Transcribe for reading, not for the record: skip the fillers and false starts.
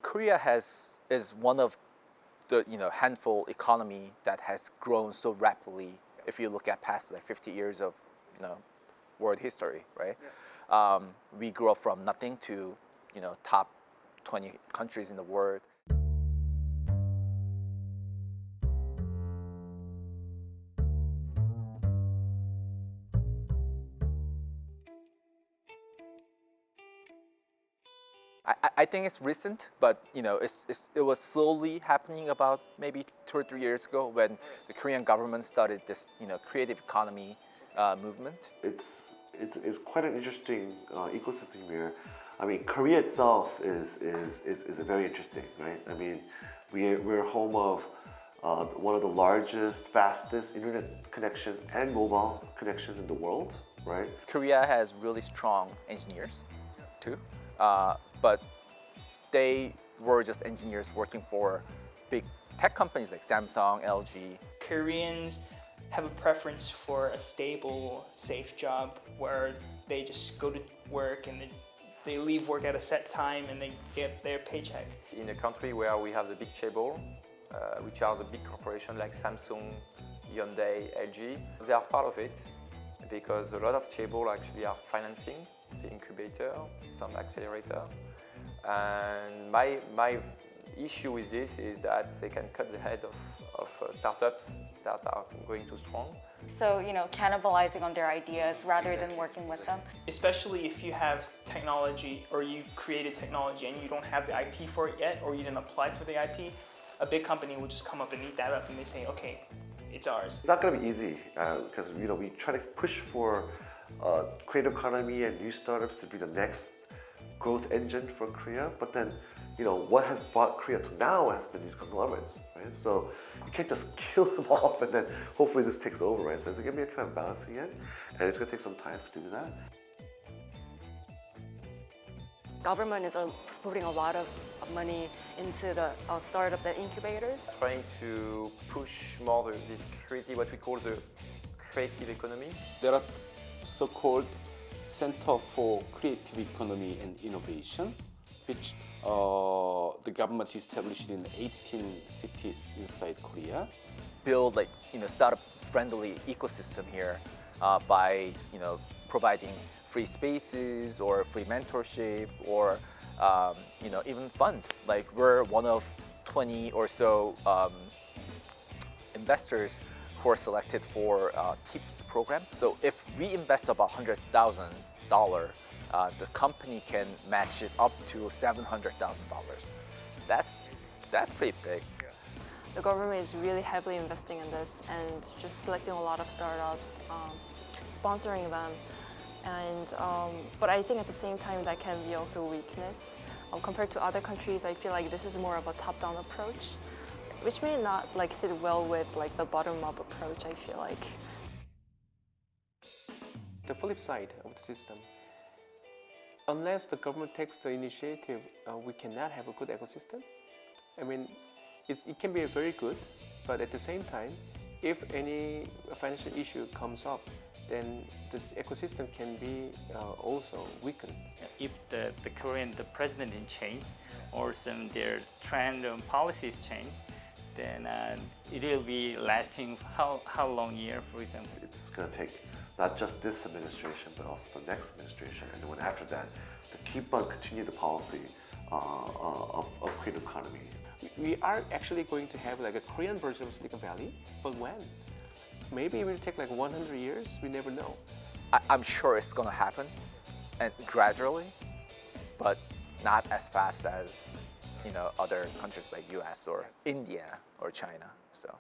Korea is one of the handful economy that has grown so rapidly. If you look at past like 50 years of world history, right? Yeah. We grew up from nothing to top 20 countries in the world. I think it's recent, but it was slowly happening about maybe 2 or 3 years ago when the Korean government started this creative economy movement. It's quite an interesting ecosystem here. I mean, Korea itself is very interesting, right? I mean, we're home of one of the largest, fastest internet connections and mobile connections in the world, right? Korea has really strong engineers too. But they were just engineers working for big tech companies like Samsung, LG. Koreans have a preference for a stable, safe job where they just go to work and they leave work at a set time and they get their paycheck. In a country where we have the big chaebol, which are the big corporations like Samsung, Hyundai, LG, they are part of it because a lot of chaebol actually are financing the incubator, some accelerator. And my issue with this is that they can cut the head of startups that are going too strong. So, cannibalizing on their ideas rather than working with them. Especially if you have technology or you created technology and you don't have the IP for it yet or you didn't apply for the IP, a big company will just come up and eat that up and they say, okay, it's ours. It's not going to be easy because we try to push for creative economy and new startups to be the next growth engine for Korea, but then what has brought Korea to now has been these conglomerates, right? So you can't just kill them off and then hopefully this takes over, right? So it's going to be a kind of balancing act, and it's going to take some time to do that. Government is putting a lot of money into the startups and incubators. Trying to push more this creative, what we call the creative economy. There are so-called Center for Creative Economy and Innovation, which the government established in 18 cities inside Korea. Build startup-friendly ecosystem here by providing free spaces or free mentorship or even fund. Like we're one of 20 or so investors who are selected for TIPS program. So if we invest about $100,000, the company can match it up to $700,000. That's pretty big. The government is really heavily investing in this and just selecting a lot of startups, sponsoring them. And but I think at the same time that can be also a weakness. Compared to other countries, I feel like this is more of a top-down approach, which may not sit well with the bottom-up approach, I feel like. The flip side of the system, unless the government takes the initiative, we cannot have a good ecosystem. I mean, it can be very good, but at the same time, if any financial issue comes up, then this ecosystem can be also weakened. If the president change or their trend and policies change, then it will be lasting how long year, for example? It's going to take not just this administration, but also the next administration, and the one after that, to keep on continue the policy of creative economy. We are actually going to have a Korean version of Silicon Valley, but when? Maybe it will take 100 years, we never know. I'm sure it's going to happen, and gradually, but not as fast as other countries like US or India or China. So.